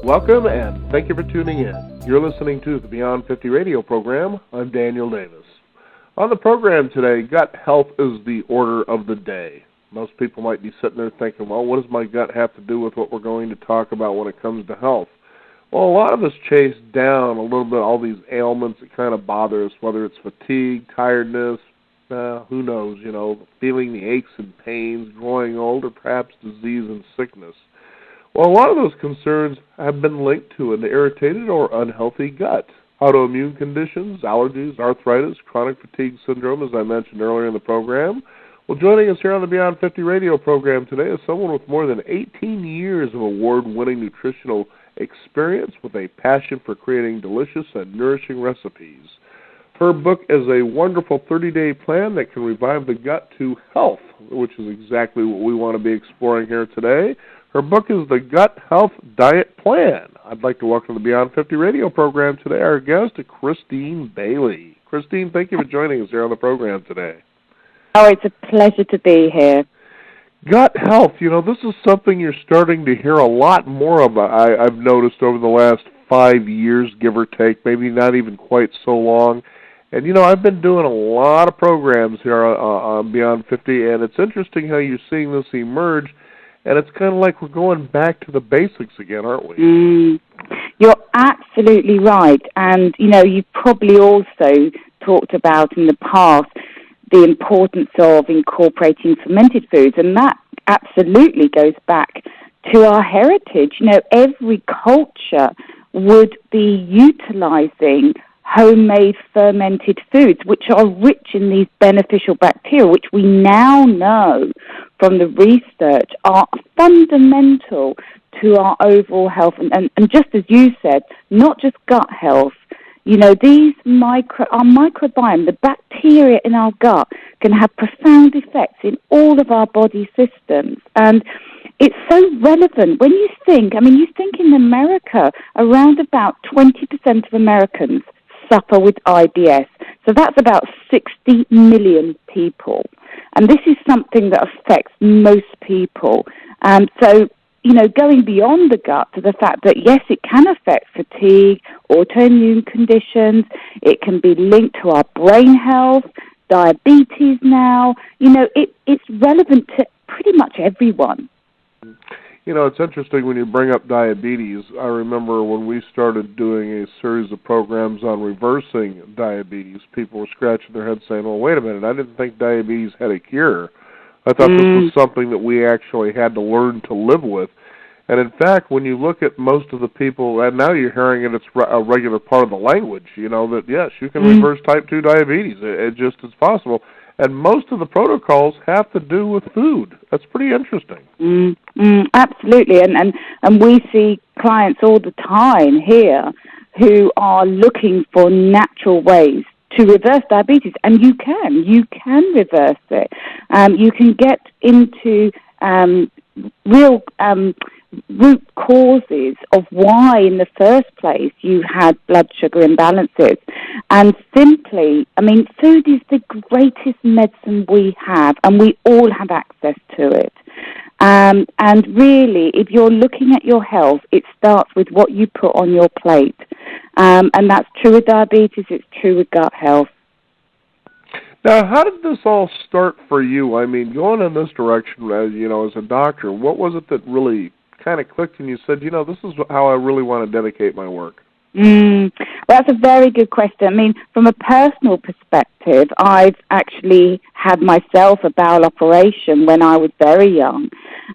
Welcome, and thank you for tuning in. You're listening to the Beyond 50 radio program. I'm Daniel Davis. On the program today, gut health is the order of the day. Most people might be sitting there thinking, well, what does my gut have to do with what we're going to talk about when it comes to health? Well, a lot of us chase down a little bit all these ailments that kind of bother us, whether it's fatigue, tiredness, who knows, feeling the aches and pains, growing old, or perhaps disease and sickness. Well, a lot of those concerns have been linked to an irritated or unhealthy gut. Autoimmune conditions, allergies, arthritis, chronic fatigue syndrome, as I mentioned earlier in the program. Well, joining us here on the Beyond 50 radio program today is someone with more than 18 years of award-winning nutritional experience with a passion for creating delicious and nourishing recipes. Her book is a wonderful 30-day plan that can revive the gut to health, which is exactly what we want to be exploring here today. Her book is The Gut Health Diet Plan. I'd like to welcome to the Beyond 50 radio program today our guest, Christine Bailey. Christine, thank you for joining us here on the program today. Oh, it's a pleasure to be here. Gut health, this is something you're starting to hear a lot more about. I've noticed over the last 5 years, give or take, maybe not even quite so long. And, I've been doing a lot of programs here on Beyond 50, and it's interesting how you're seeing this emerge. And it's kind of like we're going back to the basics again, aren't we? You're absolutely right. And, you've probably also talked about in the past the importance of incorporating fermented foods. And that absolutely goes back to our heritage. Every culture would be utilizing homemade fermented foods, which are rich in these beneficial bacteria, which we now know from the research are fundamental to our overall health. And just as you said, not just gut health, these our microbiome, the bacteria in our gut, can have profound effects in all of our body systems. And it's so relevant when you think, you think in America, around about 20% of Americans suffer with IBS. So that's about 60 million people. And this is something that affects most people. So, going beyond the gut to the fact that, yes, it can affect fatigue, autoimmune conditions, it can be linked to our brain health, diabetes now. It's relevant to pretty much everyone. It's interesting when you bring up diabetes. I remember when we started doing a series of programs on reversing diabetes, people were scratching their heads saying, well, wait a minute, I didn't think diabetes had a cure. I thought this was something that we actually had to learn to live with. And in fact, when you look at most of the people, and now you're hearing it's a regular part of the language, that, yes, you can reverse type 2 diabetes. It just is possible. And most of the protocols have to do with food. That's pretty interesting. Absolutely. And we see clients all the time here who are looking for natural ways to reverse diabetes. And you can reverse it. You can get into real root causes of why in the first place you had blood sugar imbalances. And simply, food is the greatest medicine we have, and we all have access to it. And really, if you're looking at your health, it starts with what you put on your plate. And that's true with diabetes, it's true with gut health. Now, how did this all start for you? Going in this direction, as a doctor, what was it that really kind of clicked and you said, this is how I really want to dedicate my work? Well, that's a very good question. From a personal perspective, I've actually had myself a bowel operation when I was very young.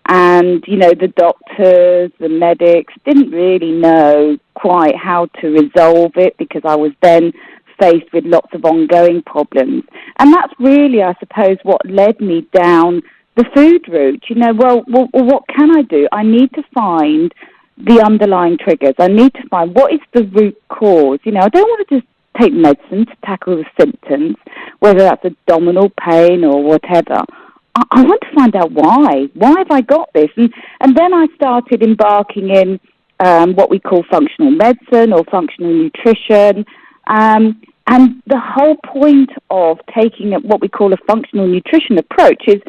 And, the doctors, the medics didn't really know quite how to resolve it because I was then faced with lots of ongoing problems. And that's really, I suppose, what led me down the food route. Well, what can I do? I need to find the underlying triggers. I need to find what is the root cause. I don't want to just take medicine to tackle the symptoms, whether that's abdominal pain or whatever. I want to find out why. Why have I got this? And then I started embarking in what we call functional medicine or functional nutrition. And the whole point of taking what we call a functional nutrition approach is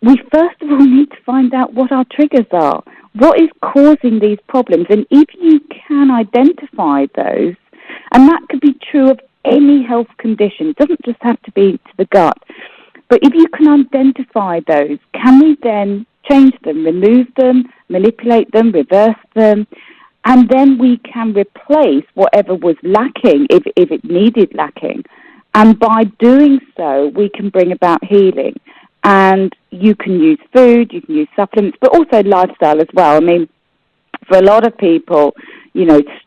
we first of all need to find out what our triggers are. What is causing these problems? And if you can identify those, and that could be true of any health condition, it doesn't just have to be to the gut, but if you can identify those, can we then change them, remove them, manipulate them, reverse them, and then we can replace whatever was lacking if it needed lacking. And by doing so, we can bring about healing. And you can use food, you can use supplements, but also lifestyle as well. I mean, for a lot of people,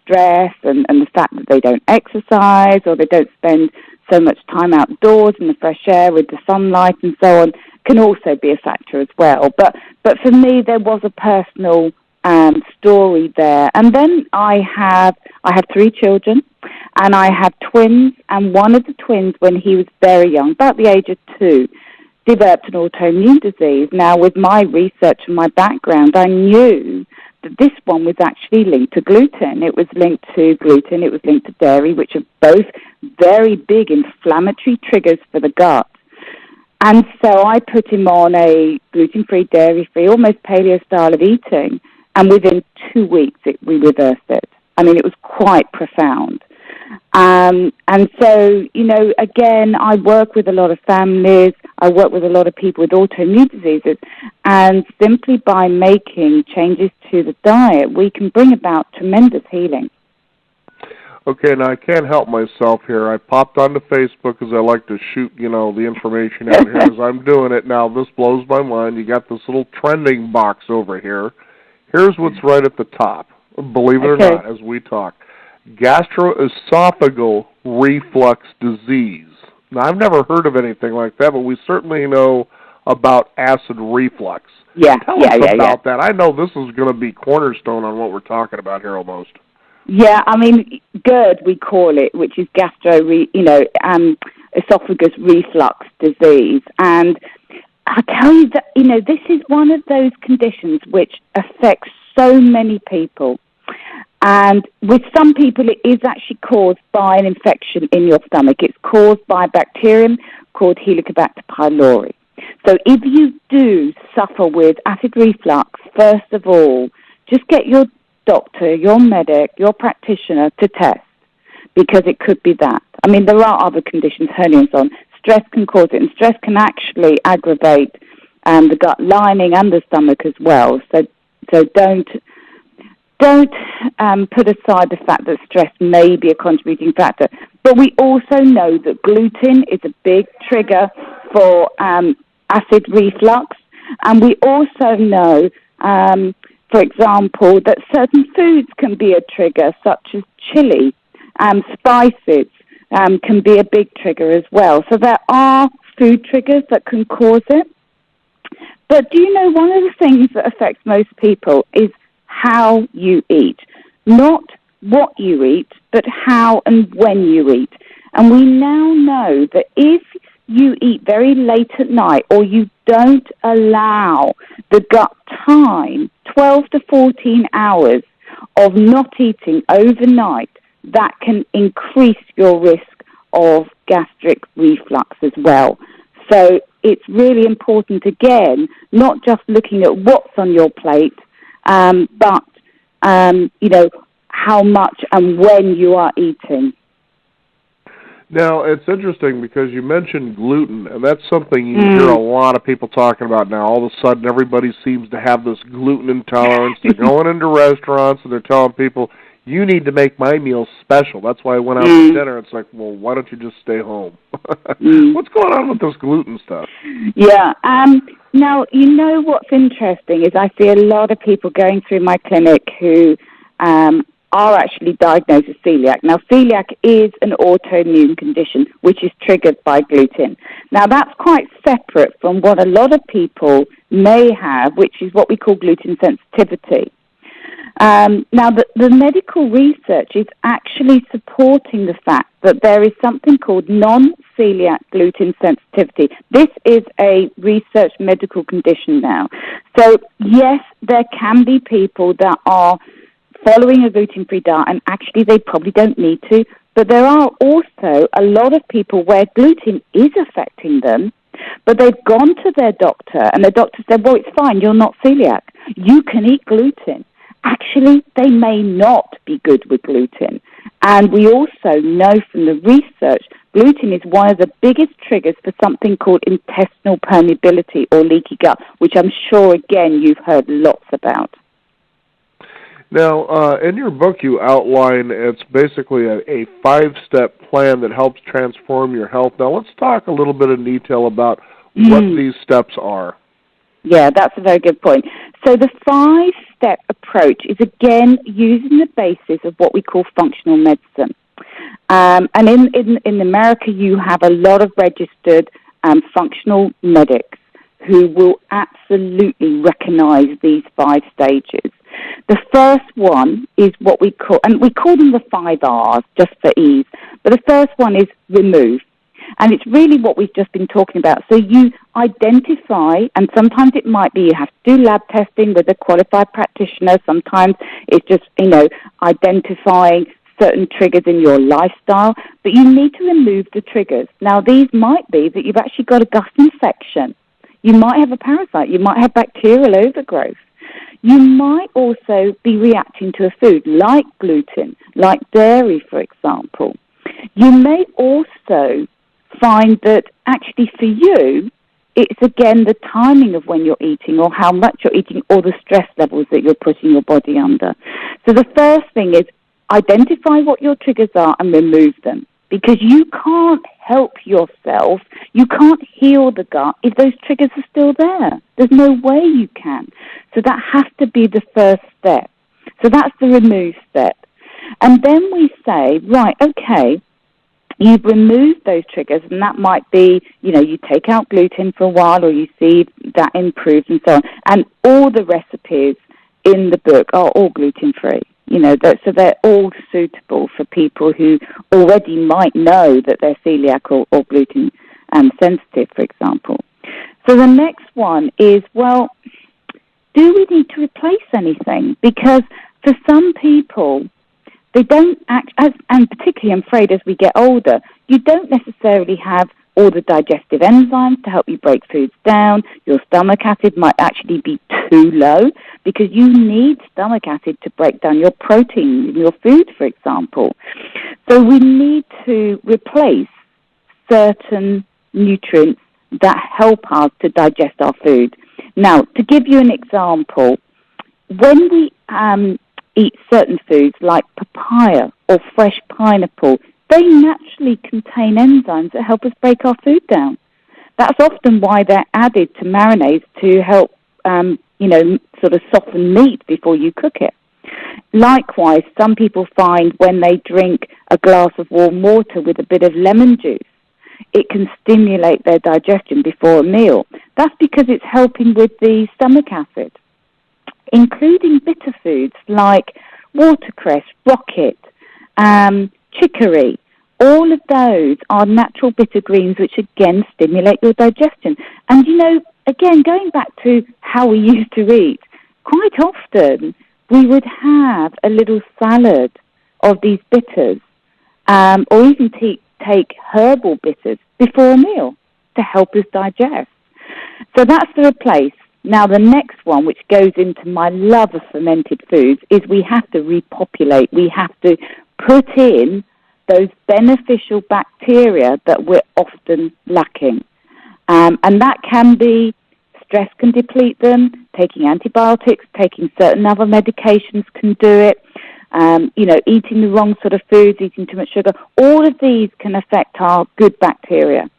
stress and the fact that they don't exercise or they don't spend so much time outdoors in the fresh air with the sunlight and so on can also be a factor as well. But for me, there was a personal story there. And then I have 3 children, and I have twins, and one of the twins, when he was very young, about the age of 2, developed an autoimmune disease. Now, with my research and my background, I knew that this one was actually linked to gluten. It was linked to gluten, it was linked to dairy, which are both very big inflammatory triggers for the gut. And so I put him on a gluten-free, dairy-free, almost paleo style of eating, and within 2 weeks we reversed it. I mean, it was quite profound. And so, again, I work with a lot of families, I work with a lot of people with autoimmune diseases, and simply by making changes to the diet, we can bring about tremendous healing. Okay, now I can't help myself here. I popped onto Facebook because I like to shoot, the information out here as I'm doing it. Now, this blows my mind. You got this little trending box over here. Here's what's right at the top, believe it or not, as we talk. Gastroesophageal reflux disease. Now, I've never heard of anything like that, but we certainly know about acid reflux. Yeah, Tell us about that. I know this is going to be cornerstone on what we're talking about here almost. Yeah, I mean, GERD we call it, which is esophagus reflux disease. And I tell you that, this is one of those conditions which affects so many people. And with some people, it is actually caused by an infection in your stomach. It's caused by a bacterium called Helicobacter pylori. So if you do suffer with acid reflux, first of all, just get your doctor, your medic, your practitioner to test, because it could be that. I mean, there are other conditions, hernia and so on. Stress can cause it, and stress can actually aggravate the gut lining and the stomach as well. So don't put aside the fact that stress may be a contributing factor. But we also know that gluten is a big trigger for acid reflux. And we also know, for example, that certain foods can be a trigger, such as chili, spices can be a big trigger as well. So there are food triggers that can cause it. But do you know, one of the things that affects most people is how you eat. Not what you eat, but how and when you eat. And we now know that if you eat very late at night, or you don't allow the gut time, 12 to 14 hours of not eating overnight, that can increase your risk of gastric reflux as well. So it's really important, again, not just looking at what's on your plate, but how much and when you are eating. Now, it's interesting because you mentioned gluten, and that's something you hear a lot of people talking about now. All of a sudden, everybody seems to have this gluten intolerance. They're going into restaurants, and they're telling people, you need to make my meals special. That's why I went out to dinner. It's like, well, why don't you just stay home? What's going on with this gluten stuff? Yeah. Now, what's interesting is I see a lot of people going through my clinic who are actually diagnosed with celiac. Now, celiac is an autoimmune condition which is triggered by gluten. Now, that's quite separate from what a lot of people may have, which is what we call gluten sensitivity. Now, the medical research is actually supporting the fact that there is something called non-celiac gluten sensitivity. This is a research medical condition now. So, yes, there can be people that are following a gluten-free diet, and actually they probably don't need to, but there are also a lot of people where gluten is affecting them, But they've gone to their doctor, and the doctor said, well, it's fine, you're not celiac. You can eat gluten. Actually, they may not be good with gluten. And we also know from the research, gluten is one of the biggest triggers for something called intestinal permeability or leaky gut, which I'm sure, again, you've heard lots about. Now, in your book, you outline it's basically a 5-step plan that helps transform your health. Now, let's talk a little bit in detail about what these steps are. Yeah, that's a very good point. So the 5-step approach is, again, using the basis of what we call functional medicine. And in America, you have a lot of registered functional medics who will absolutely recognize these 5 stages. The first one is what we call, and we call them the 5 R's just for ease, but the first one is remove. And it's really what we've just been talking about. So you identify, and sometimes it might be you have to do lab testing with a qualified practitioner. Sometimes it's just, identifying certain triggers in your lifestyle. But you need to remove the triggers. Now, these might be that you've actually got a gut infection. You might have a parasite. You might have bacterial overgrowth. You might also be reacting to a food like gluten, like dairy, for example. You may also find that actually for you, it's again the timing of when you're eating or how much you're eating or the stress levels that you're putting your body under. So the first thing is identify what your triggers are and remove them, because you can't help yourself. You can't heal the gut if those triggers are still there. There's no way you can. So that has to be the first step. So that's the remove step. And then we say, right, okay, you've removed those triggers, and that might be, you take out gluten for a while or you see that improves and so on. And all the recipes in the book are all gluten-free. So they're all suitable for people who already might know that they're celiac or gluten sensitive, for example. So the next one is, well, do we need to replace anything? Because for some people, they don't act, and particularly I'm afraid as we get older, you don't necessarily have all the digestive enzymes to help you break foods down. Your stomach acid might actually be too low because you need stomach acid to break down your protein in your food, for example. So we need to replace certain nutrients that help us to digest our food. Now, to give you an example, when we eat certain foods like papaya or fresh pineapple, they naturally contain enzymes that help us break our food down. That's often why they're added to marinades to help, sort of soften meat before you cook it. Likewise, some people find when they drink a glass of warm water with a bit of lemon juice, it can stimulate their digestion before a meal. That's because it's helping with the stomach acid, including bitter foods like watercress, rocket, chicory. All of those are natural bitter greens which again stimulate your digestion. And again, going back to how we used to eat, quite often we would have a little salad of these bitters, or even take herbal bitters before a meal to help us digest. So that's the replace. Now, the next one, which goes into my love of fermented foods, is we have to repopulate. We have to put in those beneficial bacteria that we're often lacking. And that can be stress can deplete them, taking antibiotics, taking certain other medications can do it, eating the wrong sort of foods, eating too much sugar. All of these can affect our good bacteria.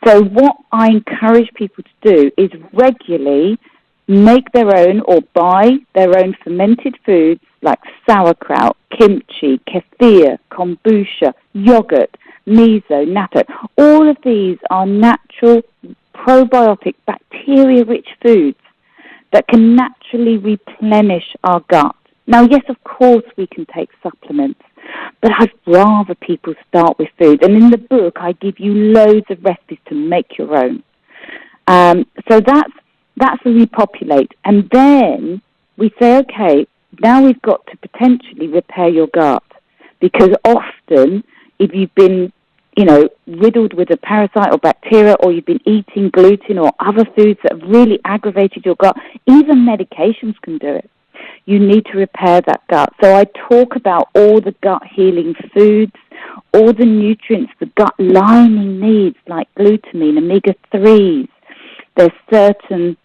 So what I encourage people to do is regularly make their own or buy their own fermented foods like sauerkraut, kimchi, kefir, kombucha, yogurt, miso, natto. All of these are natural, probiotic, bacteria-rich foods that can naturally replenish our gut. Now, yes, of course, we can take supplements, but I'd rather people start with food. And in the book, I give you loads of recipes to make your own. So that's a repopulate. And then we say, okay, now we've got to potentially repair your gut. Because often, if you've been riddled with a parasite or bacteria, or you've been eating gluten or other foods that have really aggravated your gut, even medications can do it. You need to repair that gut. So I talk about all the gut healing foods, all the nutrients the gut lining needs, like glutamine, omega-3s. There's certain,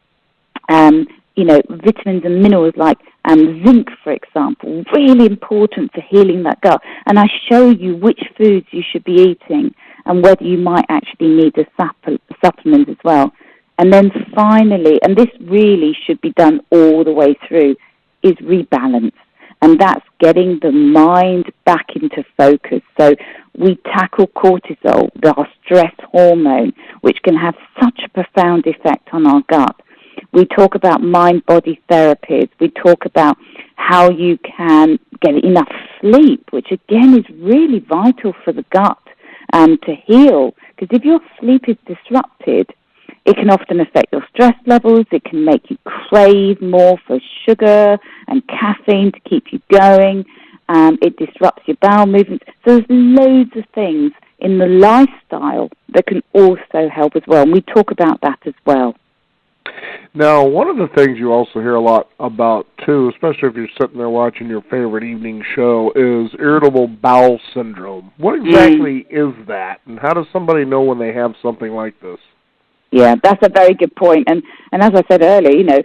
vitamins and minerals like zinc, for example, really important for healing that gut. And I show you which foods you should be eating and whether you might actually need a supplement as well. And then finally, and this really should be done all the way through, is rebalance. And that's getting the mind back into focus. So we tackle cortisol, our stress hormone, which can have such a profound effect on our gut. We talk about mind-body therapies. We talk about how you can get enough sleep, which again is really vital for the gut to heal. Because if your sleep is disrupted, it can often affect your stress levels. It can make you crave more for sugar and caffeine to keep you going. It disrupts your bowel movements. So there's loads of things in the lifestyle that can also help as well. And we talk about that as well. Now, one of the things you also hear a lot about, too, especially if you're sitting there watching your favorite evening show, is irritable bowel syndrome. What exactly is that, and how does somebody know when they have something like this? Yeah, that's a very good point. And as I said earlier,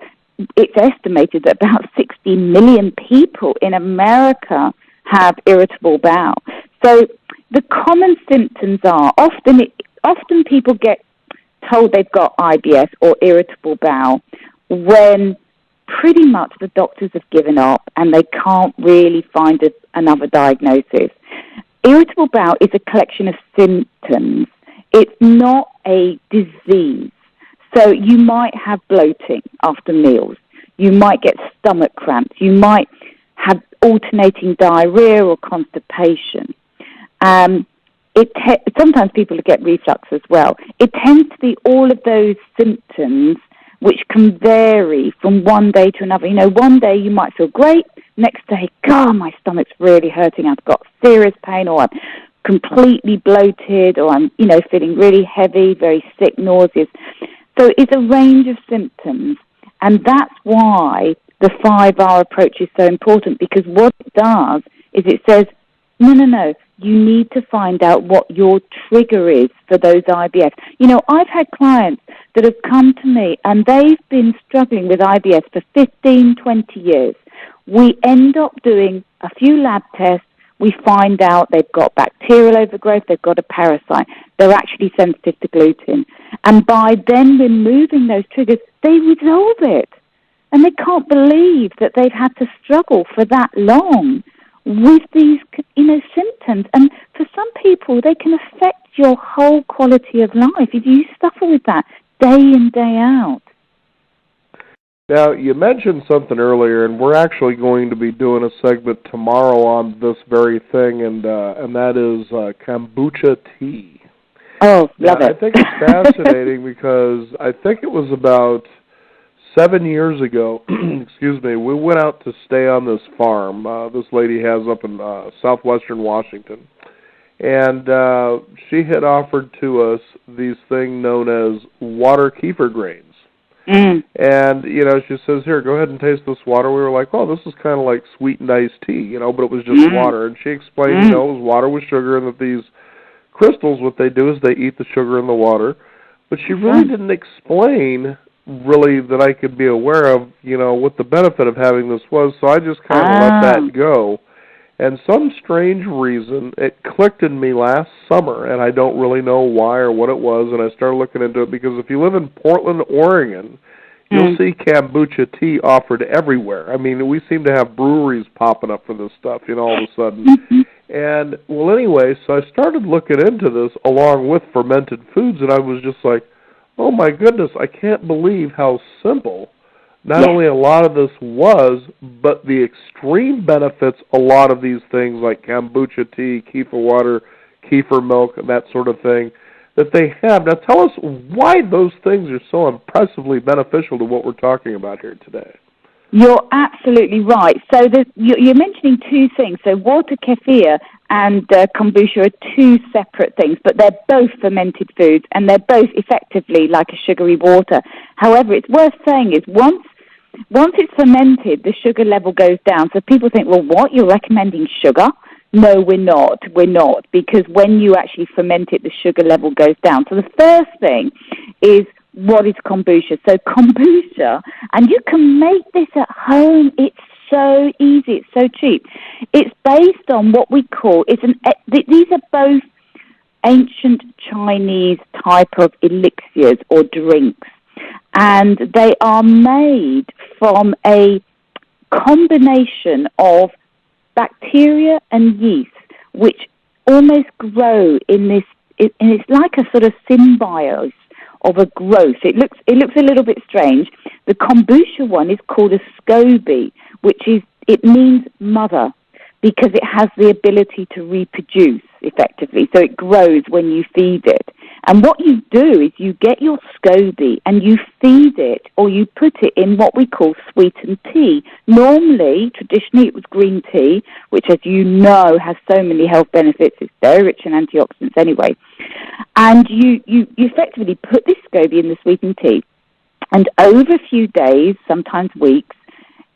it's estimated that about 60 million people in America have irritable bowel. So the common symptoms are often people get told they've got IBS or irritable bowel when pretty much the doctors have given up and they can't really find another diagnosis. Irritable bowel is a collection of symptoms. It's not a disease. So you might have bloating after meals. You might get stomach cramps. You might have alternating diarrhea or constipation. Sometimes people get reflux as well. It tends to be all of those symptoms which can vary from one day to another. One day you might feel great. Next day, God, my stomach's really hurting. I've got serious pain, or I'm completely bloated, or I'm, feeling really heavy, very sick, nauseous. So it's a range of symptoms. And that's why the 5R approach is so important, because what it does is it says, no, you need to find out what your trigger is for those IBS. I've had clients that have come to me and they've been struggling with IBS for 15, 20 years. We end up doing a few lab tests. We find out they've got bacterial overgrowth, they've got a parasite. They're actually sensitive to gluten. And by then removing those triggers, they resolve it. And they can't believe that they've had to struggle for that long with these, symptoms. And for some people, they can affect your whole quality of life if you suffer with that day in, day out. Now, you mentioned something earlier, and we're actually going to be doing a segment tomorrow on this very thing, and that is kombucha tea. Oh, love it. I think it's fascinating because I think it was about 7 years ago, we went out to stay on this farm this lady has up in southwestern Washington. And she had offered to us these things known as water kefir grains. And, she says, here, go ahead and taste this water. We were like, oh, this is kind of like sweetened iced tea, but it was just water. And she explained, it was water with sugar, and that these crystals, what they do is they eat the sugar in the water. But she really didn't explain really that I could be aware of, what the benefit of having this was. So I just kind of let that go. And some strange reason, it clicked in me last summer, and I don't really know why or what it was, and I started looking into it, because if you live in Portland, Oregon, you'll see kombucha tea offered everywhere. I mean, we seem to have breweries popping up for this stuff, all of a sudden. And, well, anyway, so I started looking into this along with fermented foods, and I was just like, oh, my goodness, I can't believe how simple not only a lot of this was, but the extreme benefits a lot of these things like kombucha tea, kefir water, kefir milk, and that sort of thing, that they have. Now tell us why those things are so impressively beneficial to what we're talking about here today. You're absolutely right. So you're mentioning two things. So water kefir and kombucha are two separate things, but they're both fermented foods, and they're both effectively like a sugary water. However, it's worth saying is once it's fermented, the sugar level goes down. So people think, well, what, you're recommending sugar? No, we're not. We're not, because when you actually ferment it, the sugar level goes down. So the first thing is, what is kombucha? So kombucha, and you can make this at home. It's so easy. It's so cheap. It's based on what we call, these are both ancient Chinese type of elixirs or drinks. And they are made from a combination of bacteria and yeast, which almost grow in this, and it's like a sort of symbiosis of a growth. It looks a little bit strange. The kombucha one is called a SCOBY, it means mother, because it has the ability to reproduce effectively. So it grows when you feed it. And what you do is you get your SCOBY and you feed it, or you put it in what we call sweetened tea. Normally, traditionally, it was green tea, which, as you know, has so many health benefits. It's very rich in antioxidants anyway. And you effectively put this SCOBY in the sweetened tea, and over a few days, sometimes weeks,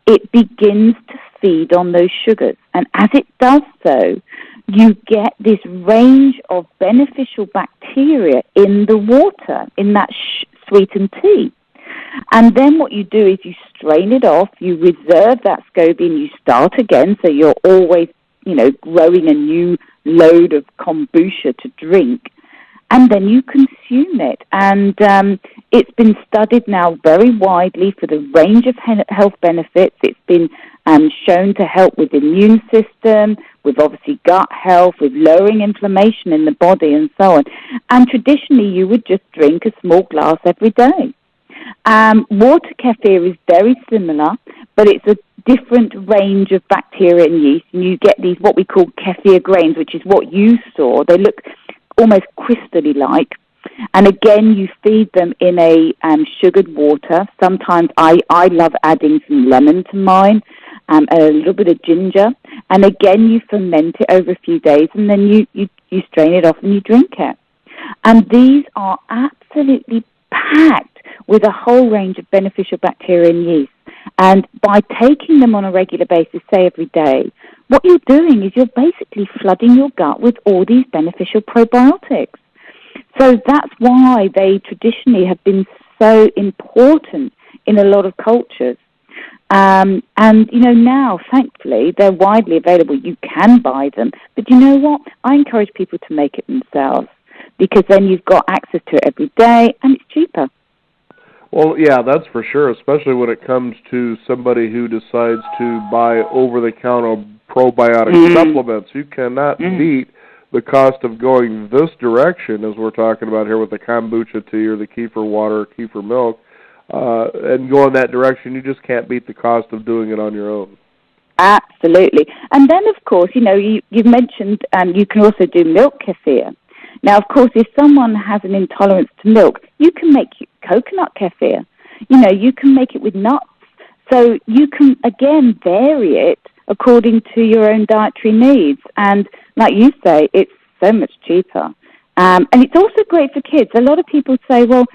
it begins to feed on those sugars. And as it does so, you get this range of beneficial bacteria in the water, in that sweetened tea. And then what you do is you strain it off, you reserve that SCOBY, and you start again, so you're always, growing a new load of kombucha to drink. And then you consume it. And it's been studied now very widely for the range of health benefits. It's been shown to help with the immune system, with obviously gut health, with lowering inflammation in the body, and so on. And traditionally, you would just drink a small glass every day. Water kefir is very similar, but it's a different range of bacteria and yeast. And you get these, what we call kefir grains, which is what you saw. They look almost crystally-like. And again, you feed them in a sugared water. Sometimes I love adding some lemon to mine, a little bit of ginger. And again, you ferment it over a few days, and then you strain it off and you drink it. And these are absolutely packed with a whole range of beneficial bacteria and yeast. And by taking them on a regular basis, say every day, what you're doing is you're basically flooding your gut with all these beneficial probiotics. So that's why they traditionally have been so important in a lot of cultures. And, now, thankfully, they're widely available. You can buy them. But you know what? I encourage people to make it themselves, because then you've got access to it every day, and it's cheaper. Well, yeah, that's for sure, especially when it comes to somebody who decides to buy over-the-counter probiotic supplements. You cannot beat the cost of going this direction, as we're talking about here with the kombucha tea or the kefir water, kefir milk, and going that direction. You just can't beat the cost of doing it on your own. Absolutely. And then, of course, you've mentioned you can also do milk kefir. Now, of course, if someone has an intolerance to milk, you can make coconut kefir. You can make it with nuts. So you can, again, vary it according to your own dietary needs. And like you say, it's so much cheaper. And it's also great for kids. A lot of people say, well,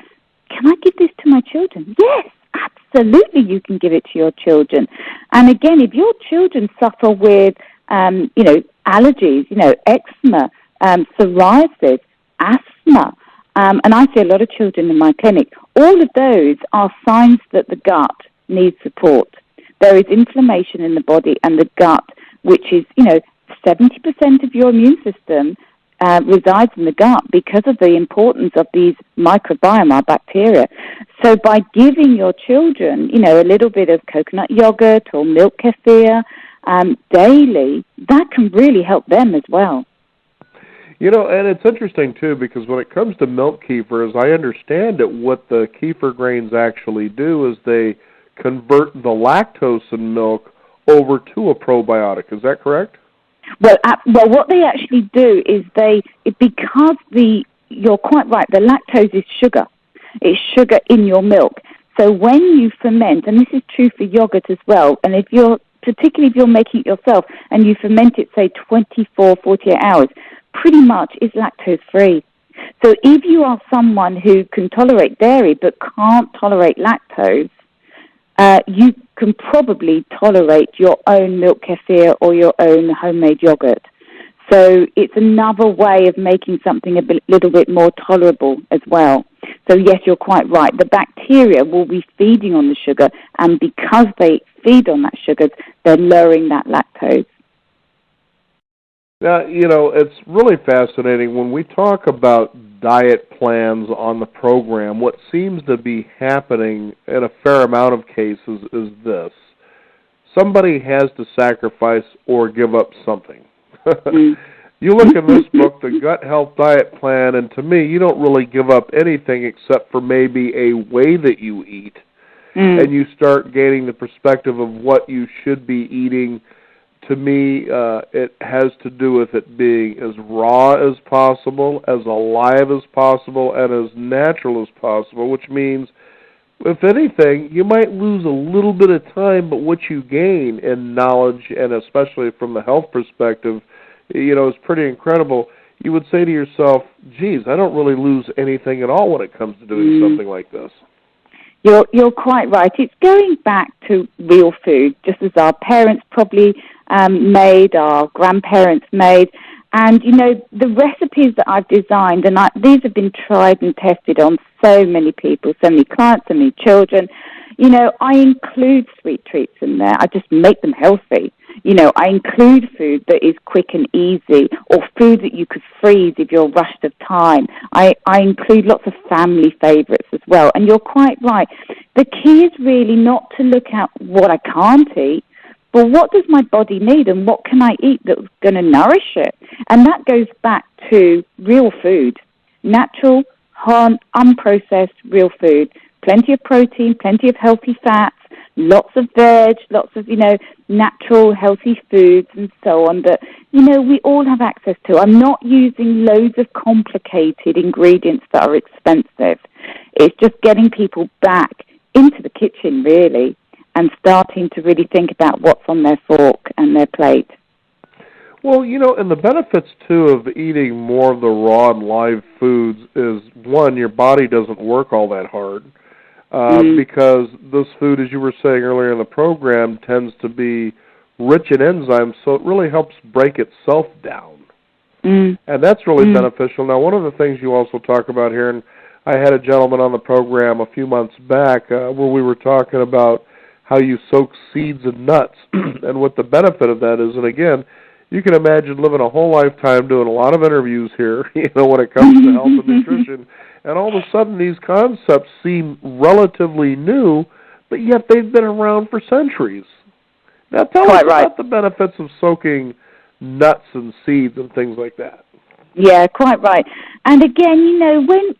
can I give this to my children? Yes, absolutely, you can give it to your children. And again, if your children suffer with, allergies, eczema, psoriasis, asthma, and I see a lot of children in my clinic, all of those are signs that the gut needs support. There is inflammation in the body and the gut, which is, 70% of your immune system resides in the gut because of the importance of these microbiome, our bacteria. So by giving your children, a little bit of coconut yogurt or milk kefir daily, that can really help them as well. And it's interesting, too, because when it comes to milk kefir, as I understand it, what the kefir grains actually do is they convert the lactose in milk over to a probiotic. Is that correct? Well, what they actually do is you're quite right, the lactose is sugar. It's sugar in your milk. So when you ferment, and this is true for yogurt as well, and particularly if you're making it yourself and you ferment it, say, 24, 48 hours, pretty much is lactose-free. So if you are someone who can tolerate dairy but can't tolerate lactose, you can probably tolerate your own milk kefir or your own homemade yogurt. So it's another way of making something a little bit more tolerable as well. So yes, you're quite right. The bacteria will be feeding on the sugar, and because they feed on that sugar, they're lowering that lactose. Now, it's really fascinating. When we talk about diet plans on the program, what seems to be happening in a fair amount of cases is this. Somebody has to sacrifice or give up something. You look in this book, the Gut Health Diet Plan, and to me, you don't really give up anything except for maybe a way that you eat, and you start gaining the perspective of what you should be eating. To me, it has to do with it being as raw as possible, as alive as possible, and as natural as possible, which means, if anything, you might lose a little bit of time, but what you gain in knowledge, and especially from the health perspective, is pretty incredible. You would say to yourself, geez, I don't really lose anything at all when it comes to doing something like this. You're quite right. It's going back to real food, just as our parents probably made, our grandparents made. And, the recipes that I've designed, and these have been tried and tested on so many people, so many clients, so many children. I include sweet treats in there. I just make them healthy. I include food that is quick and easy, or food that you could freeze if you're rushed of time. I include lots of family favorites as well. And you're quite right. The key is really not to look at what I can't eat, but what does my body need and what can I eat that's going to nourish it? And that goes back to real food, natural, unprocessed real food. Plenty of protein, plenty of healthy fats, lots of veg, lots of, natural, healthy foods and so on that, we all have access to. I'm not using loads of complicated ingredients that are expensive. It's just getting people back into the kitchen, really, and starting to really think about what's on their fork and their plate. Well, and the benefits, too, of eating more of the raw and live foods is, one, your body doesn't work all that hard. Because this food, as you were saying earlier in the program, tends to be rich in enzymes, so it really helps break itself down. And that's really beneficial. Now, one of the things you also talk about here, and I had a gentleman on the program a few months back where we were talking about how you soak seeds and nuts and what the benefit of that is. And again, you can imagine living a whole lifetime doing a lot of interviews here, when it comes to health and nutrition. And all of a sudden, these concepts seem relatively new, but yet they've been around for centuries. Now, tell us about the benefits of soaking nuts and seeds and things like that. Yeah, quite right. And again,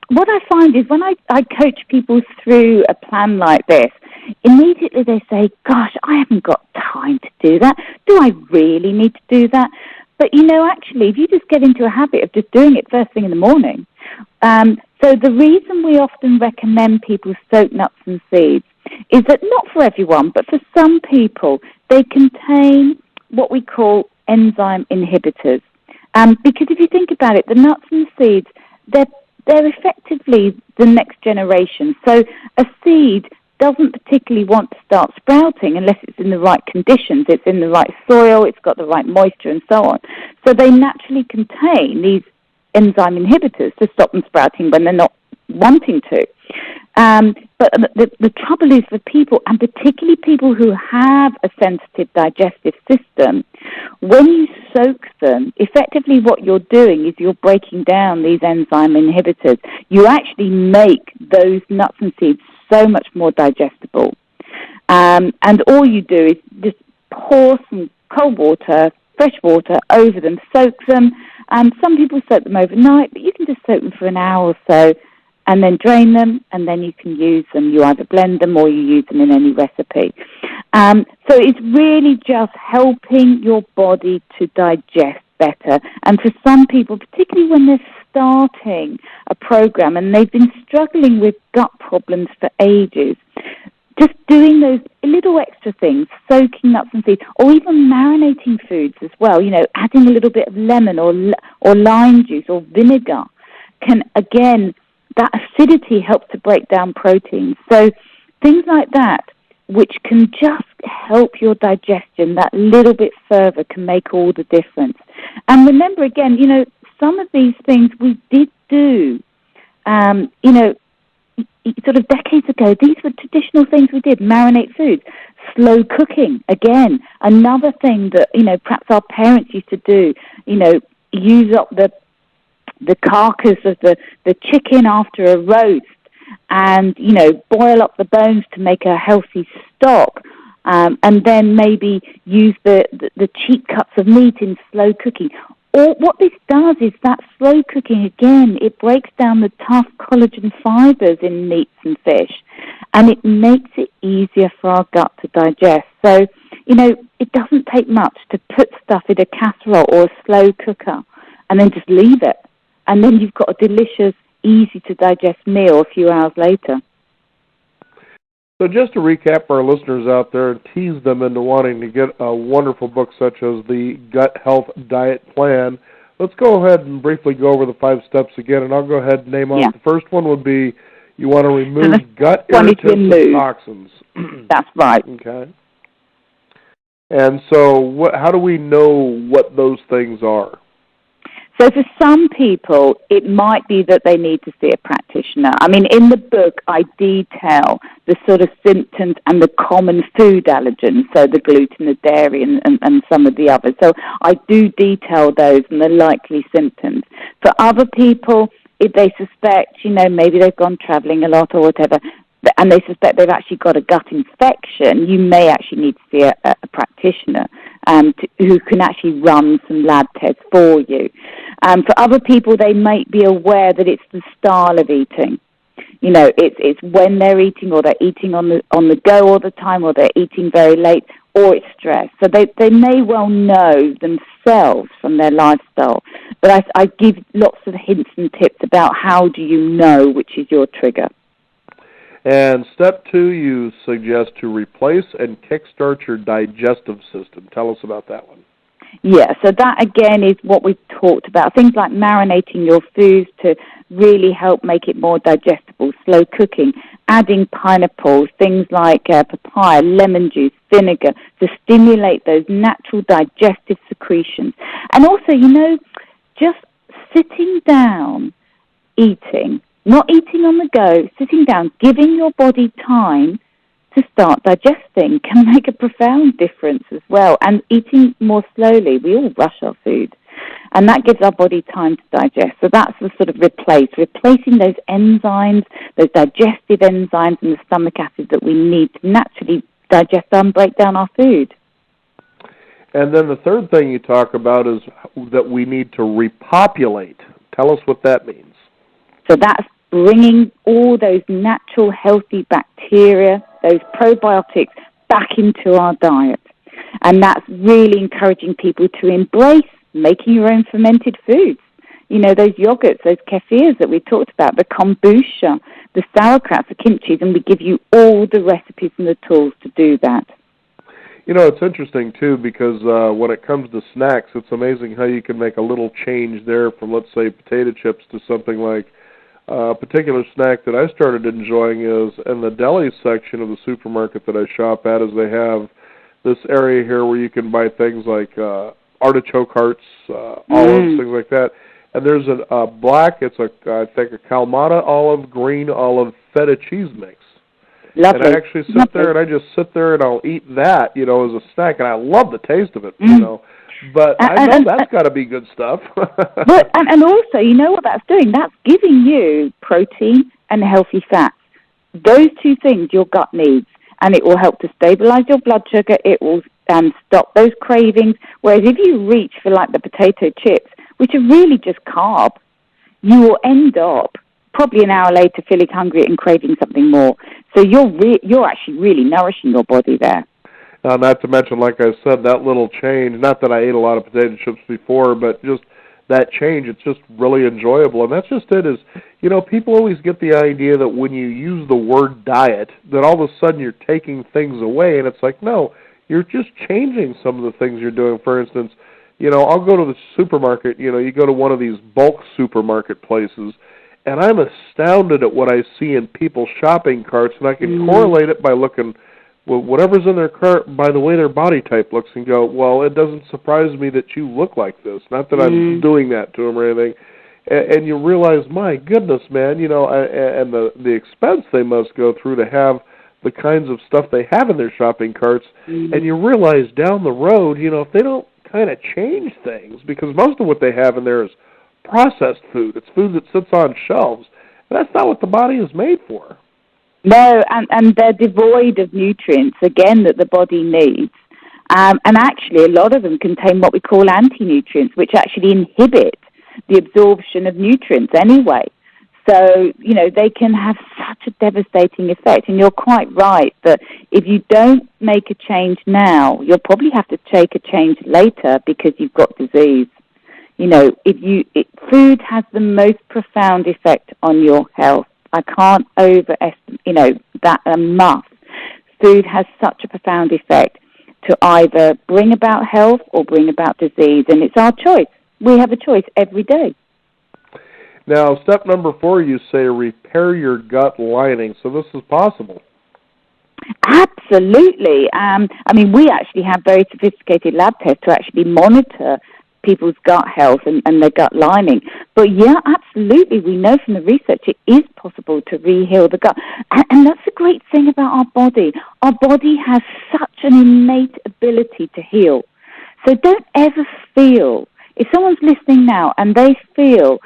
what I find is when I coach people through a plan like this, immediately they say, gosh, I haven't got time to do that. Do I really need to do that? But, actually, if you just get into a habit of just doing it first thing in the morning. So the reason we often recommend people soak nuts and seeds is that not for everyone, but for some people, they contain what we call enzyme inhibitors. Because if you think about it, the nuts and seeds, they're effectively the next generation. So a seed doesn't particularly want to start sprouting unless it's in the right conditions, it's in the right soil, it's got the right moisture and so on. So they naturally contain these enzyme inhibitors to stop them sprouting when they're not wanting to. But the trouble is for people, and particularly people who have a sensitive digestive system, when you soak them, effectively what you're doing is you're breaking down these enzyme inhibitors. You actually make those nuts and seeds so much more digestible. And all you do is just pour some cold water, fresh water over them, soak them. Some people soak them overnight, but you can just soak them for an hour or so and then drain them, and then you can use them. You either blend them or you use them in any recipe. So it's really just helping your body to digest better. And for some people, particularly when they're starting a program and they've been struggling with gut problems for ages, just doing those little extra things, soaking nuts and seeds, or even marinating foods as well, adding a little bit of lemon or lime juice or vinegar can, again, that acidity helps to break down proteins. So things like that, which can just help your digestion that little bit further, can make all the difference. And remember, again, some of these things we did do, sort of decades ago. These were traditional things we did. Marinate foods, slow cooking, again, another thing that, perhaps our parents used to do, use up the carcass of the chicken after a roast and, boil up the bones to make a healthy stock, and then maybe use the cheap cuts of meat in slow cooking. Or what this does is that slow cooking, again, it breaks down the tough collagen fibers in meats and fish, and it makes it easier for our gut to digest. So, it doesn't take much to put stuff in a casserole or a slow cooker and then just leave it. And then you've got a delicious, easy-to-digest meal a few hours later. So just to recap for our listeners out there and tease them into wanting to get a wonderful book such as the Gut Health Diet Plan, let's go ahead and briefly go over the 5 steps again, and I'll go ahead and name off. The first one would be you want to remove gut irritants and toxins. That's right. Okay. And so how do we know what those things are? So for some people, it might be that they need to see a practitioner. I mean, in the book, I detail the sort of symptoms and the common food allergens, so the gluten, the dairy, and some of the others. So I do detail those and the likely symptoms. For other people, if they suspect, maybe they've gone traveling a lot or whatever, and they suspect they've actually got a gut infection, you may actually need to see a practitioner who can actually run some lab tests for you. For other people, they might be aware that it's the style of eating. It's when they're eating, or they're eating on the go all the time, or they're eating very late, or it's stress. So they may well know themselves from their lifestyle. But I give lots of hints and tips about how do you know which is your trigger. And step 2, you suggest to replace and kickstart your digestive system. Tell us about that one. Yeah, so that again is what we've talked about. Things like marinating your foods to really help make it more digestible, slow cooking, adding pineapples, things like papaya, lemon juice, vinegar to stimulate those natural digestive secretions. And also, just sitting down, eating, not eating on the go, sitting down, giving your body time to start digesting can make a profound difference as well. And eating more slowly, we all rush our food, and that gives our body time to digest. So that's the sort of replacing those enzymes, those digestive enzymes and the stomach acid that we need to naturally digest and break down our food. And then the third thing you talk about is that we need to repopulate. Tell us what that means. So that's bringing all those natural healthy bacteria, those probiotics, back into our diet. And that's really encouraging people to embrace making your own fermented foods. Those yogurts, those kefirs that we talked about, the kombucha, the sauerkraut, the kimchi, and we give you all the recipes and the tools to do that. It's interesting, too, because when it comes to snacks, it's amazing how you can make a little change there from, let's say, potato chips to something like a particular snack that I started enjoying is in the deli section of the supermarket that I shop at, is they have this area here where you can buy things like artichoke hearts, olives, things like that. And there's a black, I think a Kalamata olive, green olive feta cheese mix. Lovely. And I actually sit there and I'll eat that, as a snack, and I love the taste of it, But I know that's got to be good stuff. and also, what that's doing? That's giving you protein and healthy fats. Those two things your gut needs, and it will help to stabilize your blood sugar. It will stop those cravings. Whereas if you reach for like the potato chips, which are really just carb, you will end up probably an hour later feeling hungry and craving something more. So you're actually really nourishing your body there. Not to mention, like I said, that little change, not that I ate a lot of potato chips before, but just that change, it's just really enjoyable. And that's just it is, people always get the idea that when you use the word diet, that all of a sudden you're taking things away. And it's like, no, you're just changing some of the things you're doing. For instance, I'll go to the supermarket, you go to one of these bulk supermarket places, and I'm astounded at what I see in people's shopping carts, and I can correlate it by looking, well, whatever's in their cart by the way their body type looks, and go, well, it doesn't surprise me that you look like this. Not that I'm doing that to them or anything. And you realize, my goodness, man, and the expense they must go through to have the kinds of stuff they have in their shopping carts, and you realize down the road, if they don't kind of change things, because most of what they have in there is processed food. It's food that sits on shelves. And that's not what the body is made for. No, and they're devoid of nutrients, again, that the body needs. And actually, a lot of them contain what we call anti-nutrients, which actually inhibit the absorption of nutrients anyway. So, they can have such a devastating effect. And you're quite right that if you don't make a change now, you'll probably have to take a change later because you've got disease. Food has the most profound effect on your health. I can't overestimate, that enough. Food has such a profound effect to either bring about health or bring about disease, and it's our choice. We have a choice every day. Now, step number 4, you say repair your gut lining. So this is possible. Absolutely. We actually have very sophisticated lab tests to actually monitor people's gut health and their gut lining. But yeah, absolutely, we know from the research it is possible to re-heal the gut. And that's the great thing about our body. Our body has such an innate ability to heal. So don't ever feel, if someone's listening now and they feel,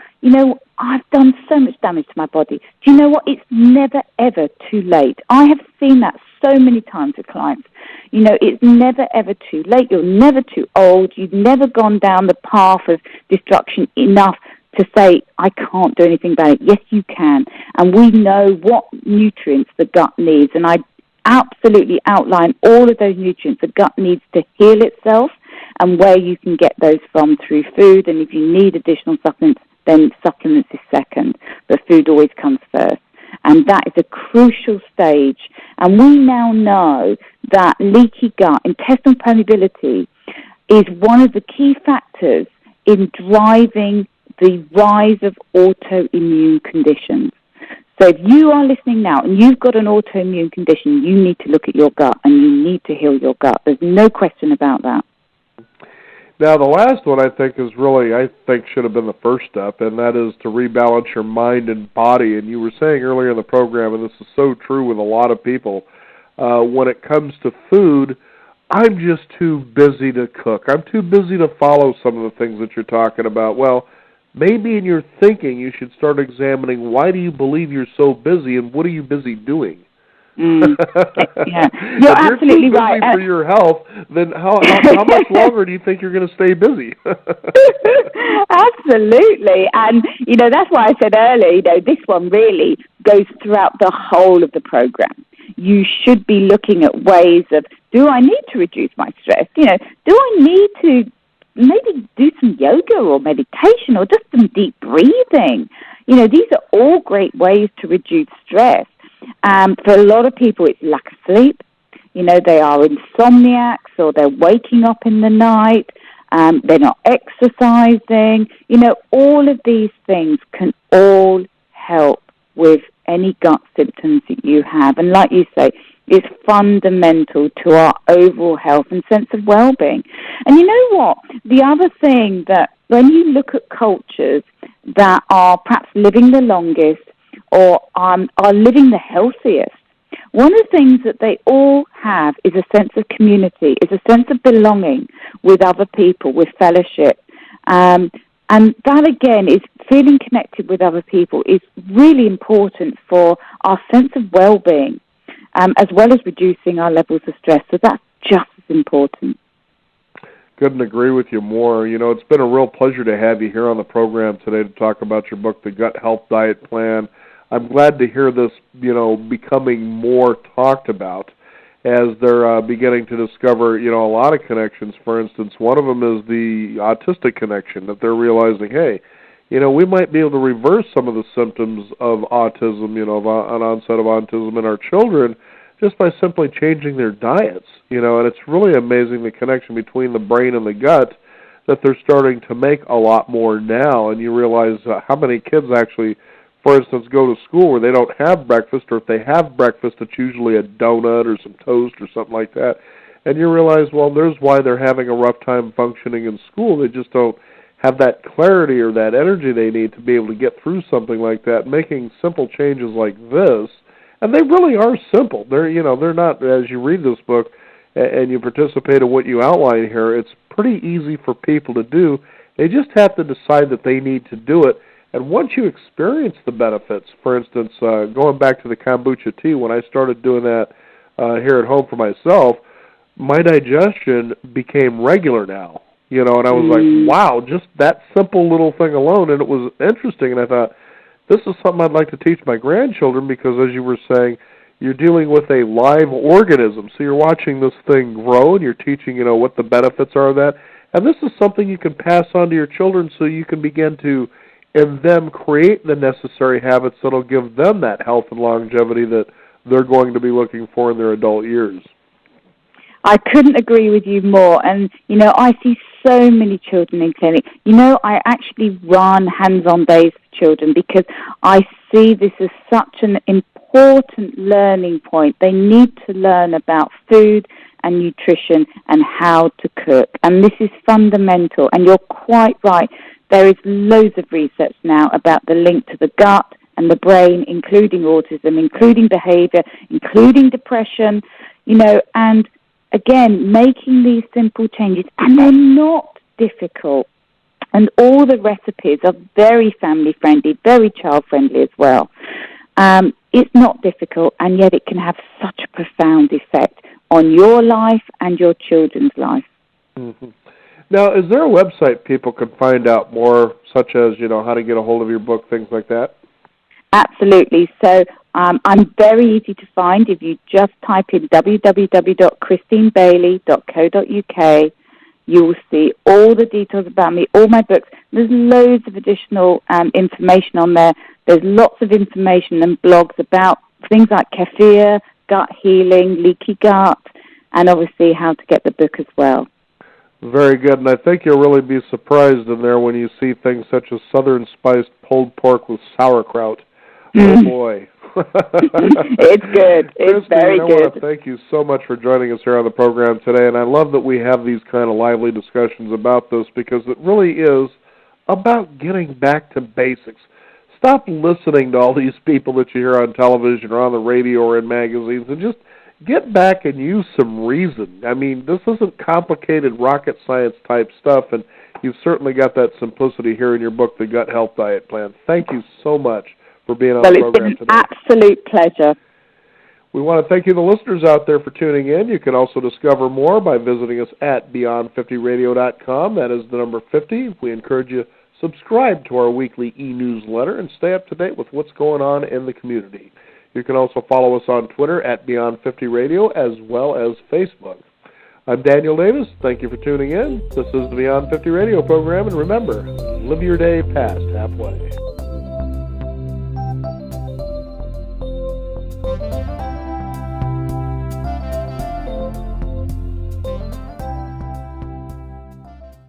I've done so much damage to my body, do you know what? It's never, ever too late. I have seen that so many times with clients. It's never, ever too late. You're never too old. You've never gone down the path of destruction enough to say, I can't do anything about it. Yes, you can. And we know what nutrients the gut needs. And I absolutely outline all of those nutrients the gut needs to heal itself and where you can get those from through food. And if you need additional supplements, then supplements is second. But food always comes first. And that is a crucial stage. And we now know that leaky gut, intestinal permeability, is one of the key factors in driving the rise of autoimmune conditions. So if you are listening now and you've got an autoimmune condition, you need to look at your gut and you need to heal your gut. There's no question about that. Now, the last one I think should have been the first step, and that is to rebalance your mind and body. And you were saying earlier in the program, and this is so true with a lot of people, when it comes to food, I'm just too busy to cook. I'm too busy to follow some of the things that you're talking about. Well, maybe in your thinking you should start examining, why do you believe you're so busy, and what are you busy doing? Yeah, you're absolutely right. For your health, then how much longer do you think you're going to stay busy? Absolutely, and that's why I said earlier, this one really goes throughout the whole of the program. You should be looking at ways of, do I need to reduce my stress? Do I need to maybe do some yoga or meditation or just some deep breathing? These are all great ways to reduce stress. For a lot of people, it's lack of sleep. They are insomniacs or they're waking up in the night. They're not exercising. All of these things can all help with any gut symptoms that you have. And like you say, it's fundamental to our overall health and sense of well-being. And you know what? The other thing that when you look at cultures that are perhaps living the longest or are living the healthiest, one of the things that they all have is a sense of community, is a sense of belonging with other people, with fellowship. And that, again, is feeling connected with other people is really important for our sense of well-being, as well as reducing our levels of stress. So that's just as important. Couldn't agree with you more. It's been a real pleasure to have you here on the program today to talk about your book, The Gut Health Diet Plan. I'm glad to hear this, becoming more talked about. as they're beginning to discover, a lot of connections. For instance, one of them is the autistic connection, that they're realizing, hey, we might be able to reverse some of the symptoms of autism, of an onset of autism in our children just by simply changing their diets, and it's really amazing the connection between the brain and the gut that they're starting to make a lot more now. And you realize how many kids actually, for instance, go to school where they don't have breakfast, or if they have breakfast, it's usually a donut or some toast or something like that. And you realize, well, there's why they're having a rough time functioning in school. They just don't have that clarity or that energy they need to be able to get through something like that. Making simple changes like this, and they really are simple. They're not, as you read this book and you participate in what you outline here, it's pretty easy for people to do. They just have to decide that they need to do it. And once you experience the benefits, for instance, going back to the kombucha tea, when I started doing that here at home for myself, my digestion became regular now. And I was like, wow, just that simple little thing alone. And it was interesting, and I thought, this is something I'd like to teach my grandchildren, because as you were saying, you're dealing with a live organism. So you're watching this thing grow, and you're teaching, what the benefits are of that. And this is something you can pass on to your children, so you can begin to, in them, create the necessary habits that will give them that health and longevity that they're going to be looking for in their adult years. I couldn't agree with you more. And, I see so many children in clinic. I actually run hands-on days for children because I see this as such an important learning point. They need to learn about food and nutrition and how to cook. And this is fundamental. And you're quite right. There is loads of research now about the link to the gut and the brain, including autism, including behavior, including depression, and again, making these simple changes, and they're not difficult. And all the recipes are very family-friendly, very child-friendly as well. It's not difficult, and yet it can have such a profound effect on your life and your children's life. Mm-hmm. Now, is there a website people can find out more, such as, how to get a hold of your book, things like that? Absolutely. So I'm very easy to find. If you just type in www.christinebailey.co.uk, you will see all the details about me, all my books. There's loads of additional information on there. There's lots of information and blogs about things like kefir, gut healing, leaky gut, and obviously how to get the book as well. Very good, and I think you'll really be surprised in there when you see things such as southern spiced pulled pork with sauerkraut. Oh, boy. It's good. It's very good. I want to thank you so much for joining us here on the program today, and I love that we have these kind of lively discussions about this, because it really is about getting back to basics. Stop listening to all these people that you hear on television or on the radio or in magazines, and just get back and use some reason. I mean, this isn't complicated rocket science type stuff, and you've certainly got that simplicity here in your book, The Gut Health Diet Plan. Thank you so much for being on the program today. Well, it's been an absolute pleasure. We want to thank you, the listeners out there, for tuning in. You can also discover more by visiting us at Beyond50Radio.com. That is the number 50. We encourage you to subscribe to our weekly e-newsletter and stay up to date with what's going on in the community. You can also follow us on Twitter at Beyond50Radio, as well as Facebook. I'm Daniel Davis. Thank you for tuning in. This is the Beyond 50 Radio program, and remember, live your day past halfway.